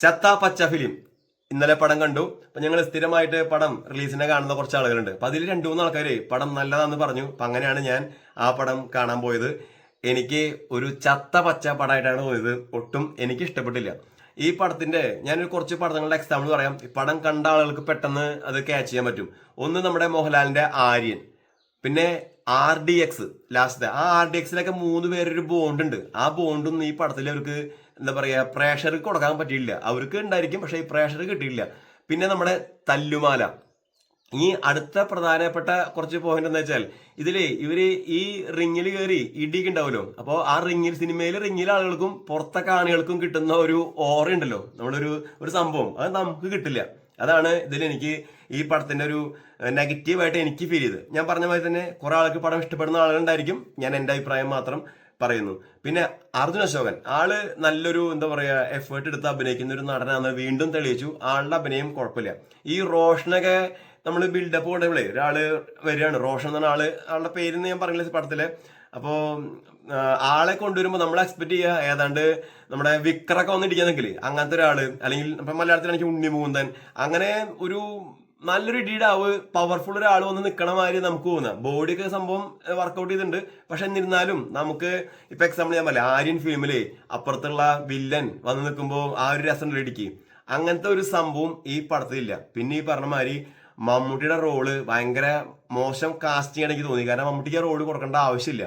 ചത്ത പച്ച ഫിലിം ഇന്നലെ പടം കണ്ടു. അപ്പൊ ഞങ്ങൾ സ്ഥിരമായിട്ട് പടം റിലീസിനെ കാണുന്ന കുറച്ച് ആളുകളുണ്ട്. അപ്പൊ അതിൽ 2-3 ആൾക്കാര് പടം നല്ലതാന്ന് പറഞ്ഞു. അപ്പൊ അങ്ങനെയാണ് ഞാൻ ആ പടം കാണാൻ പോയത്. എനിക്ക് ഒരു ചത്ത പച്ച പടമായിട്ടാണ് തോന്നിയത്. ഒട്ടും എനിക്ക് ഇഷ്ടപ്പെട്ടില്ല ഈ പടത്തിന്റെ. ഞാനൊരു കുറച്ച് പടങ്ങളുടെ എക്സാമ്പിൾ പറയാം. ഈ പടം കണ്ട ആളുകൾക്ക് പെട്ടെന്ന് അത് ക്യാച്ച് ചെയ്യാൻ പറ്റും. ഒന്ന് നമ്മുടെ മോഹൻലാലിന്റെ ആര്യൻ, പിന്നെ RDX. ലാസ്റ്റ് ആ RDXിലൊക്കെ 3 പേരൊരു ബോണ്ട് ഉണ്ട്. ആ ബോണ്ടും ഈ പടത്തിൽ അവർക്ക് എന്താ പറയാ പ്രേഷർക്ക് കൊടുക്കാൻ പറ്റിയില്ല. അവർക്ക് ഉണ്ടായിരിക്കും, പക്ഷെ ഈ പ്രേഷർ കിട്ടിയില്ല. പിന്നെ നമ്മുടെ തല്ലുമാല. ഈ അടുത്ത പ്രധാനപ്പെട്ട കുറച്ച് പോയിന്റ് എന്താ വെച്ചാൽ, ഇതില് ഇവര് ഈ റിങ്ങിൽ കയറി ഇടിക്ക് ഉണ്ടാവുമല്ലോ. അപ്പോൾ ആ റിങ്ങിൽ, സിനിമയിൽ റിങ്ങിൽ ആളുകൾക്കും പുറത്തെ കാണികൾക്കും കിട്ടുന്ന ഒരു ഓറ ഉണ്ടല്ലോ, നമ്മളൊരു ഒരു സംഭവം അത് നമുക്ക് കിട്ടില്ല. അതാണ് ഇതിൽ എനിക്ക് ഈ പടത്തിന്റെ ഒരു നെഗറ്റീവായിട്ട് എനിക്ക് ഫീൽ ചെയ്ത്. ഞാൻ പറഞ്ഞ മാതിരി തന്നെ കുറെ ആൾക്ക് പടം ഇഷ്ടപ്പെടുന്ന ആളുകളുണ്ടായിരിക്കും. ഞാൻ എൻ്റെ അഭിപ്രായം മാത്രം പറയുന്നു. പിന്നെ അർജുൻ അശോകൻ, ആള് നല്ലൊരു എന്താ പറയാ എഫേർട്ട് എടുത്ത് അഭിനയിക്കുന്ന ഒരു നടനാണ് വീണ്ടും തെളിയിച്ചു. ആളുടെ അഭിനയം കുഴപ്പമില്ല. ഈ റോഷനൊക്കെ നമ്മൾ ബിൽഡപ്പ് കൊണ്ടേ ഒരാള് വരികയാണ്, റോഷൻ എന്ന ആളുടെ പേരെന്ന് ഞാൻ പറഞ്ഞില്ല പടത്തില്. അപ്പോ ആളെ കൊണ്ടുവരുമ്പോ നമ്മൾ എക്സ്പെക്ട് ചെയ്യുക ഏതാണ്ട് നമ്മുടെ വിക്രൊക്കെ വന്നിരിക്കുന്നെങ്കിൽ അങ്ങനത്തെ ഒരാള്, അല്ലെങ്കിൽ ഇപ്പൊ മലയാളത്തിലാണെങ്കിൽ ഉണ്ണി മുകുന്ദൻ, അങ്ങനെ ഒരു നല്ലൊരു ഇടിയിടാവ് പവർഫുൾ ഒരാൾ വന്ന് നിൽക്കണ മാതിരി നമുക്ക് തോന്നുക. ബോഡിയൊക്കെ സംഭവം വർക്കൗട്ട് ചെയ്തിട്ടുണ്ട്. പക്ഷെ എന്നിരുന്നാലും നമുക്ക് ഇപ്പൊ എക്സാമ്പിൾ ഞാൻ പറയാം, ആര്യൻ ഫിലിമില് അപ്പുറത്തുള്ള വില്ലൻ വന്ന് നിൽക്കുമ്പോൾ ആ ഒരു രസം ഇടിക്ക്, അങ്ങനത്തെ ഒരു സംഭവം ഈ പടത്തിലില്ല. പിന്നെ ഈ പറഞ്ഞ മാതിരി മമ്മൂട്ടിയുടെ റോള് ഭയങ്കര മോശം കാസ്റ്റിംഗ് എനിക്ക് തോന്നി. കാരണം മമ്മൂട്ടിക്ക് ആ റോള് കൊടുക്കേണ്ട ആവശ്യമില്ല.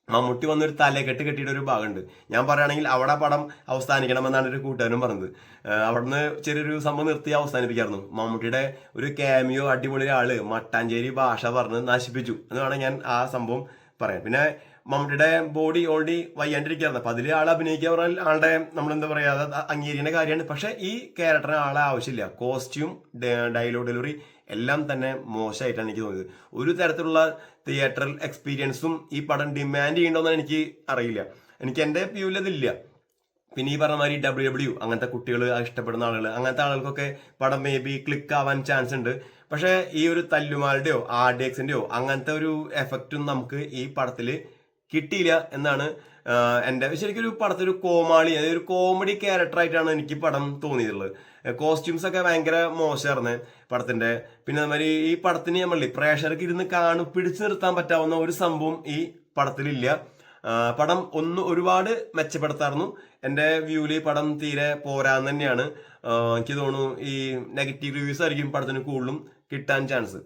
മമ്മൂട്ടി വന്നൊരു തലക്കെട്ട് കെട്ടിയുടെ ഒരു ഭാഗമുണ്ട്. ഞാൻ പറയുകയാണെങ്കിൽ അവിടെ പടം അവസാനിക്കണമെന്നാണ് ഒരു കൂട്ടുകാരനും പറഞ്ഞത്. അവിടുന്ന് ചെറിയൊരു സംഭവം നിർത്തി അവസാനിപ്പിക്കായിരുന്നു. മമ്മൂട്ടിയുടെ ഒരു ക്യാമിയോ അടിപൊളി ആള് മട്ടാഞ്ചേരി ഭാഷ പറഞ്ഞ് നശിപ്പിച്ചു എന്ന് വേണം ഞാൻ ആ സംഭവം പറയാം. പിന്നെ മമ്മൂട്ടിയുടെ ബോഡി ഓൾറെഡി വയ്യാണ്ടിരിക്കുകയായിരുന്നു. അപ്പൊ അതിൽ ആൾ അഭിനയിക്കുക പറഞ്ഞാൽ ആളുടെ നമ്മളെന്താ പറയാ അത് അംഗീകരിക്കുന്ന കാര്യമാണ്. പക്ഷെ ഈ ക്യാരക്ടറിന് ആളെ ആവശ്യമില്ല. കോസ്റ്റ്യൂം, ഡയലോഗ് ഡെലിവറി എല്ലാം തന്നെ മോശമായിട്ടാണ് എനിക്ക് തോന്നിയത്. ഒരു തരത്തിലുള്ള തിയേറ്ററൽ എക്സ്പീരിയൻസും ഈ പടം ഡിമാൻഡ് ചെയ്യണമെന്ന് എനിക്ക് അറിയില്ല. എനിക്ക് എൻ്റെ വ്യൂവിൽ അതില്ല. പിന്നെ ഈ പറഞ്ഞ മാതിരി WW അങ്ങനത്തെ കുട്ടികൾ ഇഷ്ടപ്പെടുന്ന ആളുകൾ, അങ്ങനത്തെ ആളുകൾക്കൊക്കെ പടം മേ ബി ക്ലിക്ക് ആവാൻ ചാൻസ് ഉണ്ട്. പക്ഷെ ഈ ഒരു തല്ലുമാരുടെയോ RDXന്റെയോ അങ്ങനത്തെ ഒരു എഫക്റ്റും നമുക്ക് ഈ പടത്തിൽ കിട്ടിയില്ല എന്നാണ് എൻ്റെ ശരിക്കും ഒരു പടത്തൊരു കോമാളി, അതായത് ഒരു കോമഡി ക്യാരക്ടറായിട്ടാണ് എനിക്ക് പടം തോന്നിയിട്ടുള്ളത്. കോസ്റ്റ്യൂംസ് ഒക്കെ ഭയങ്കര മോശമായിരുന്നു പടത്തിന്റെ. പിന്നെ അതുമാതിരി ഈ പടത്തിന് ഞാൻ പറഞ്ഞില്ലേ പ്രേക്ഷകർക്ക് ഇരുന്ന് പിടിച്ചു നിർത്താൻ പറ്റാവുന്ന ഒരു സംഭവം ഈ പടത്തിലില്ല. പടം ഒരുപാട് മെച്ചപ്പെടുത്താറുന്നു. എൻ്റെ വ്യൂവിൽ പടം തീരെ പോരാന്ന് തന്നെയാണ്. എനിക്ക് തോന്നുന്നു ഈ നെഗറ്റീവ് റിവ്യൂസ് ആയിരിക്കും പടത്തിന് കൂടുതലും കിട്ടാൻ ചാൻസ്.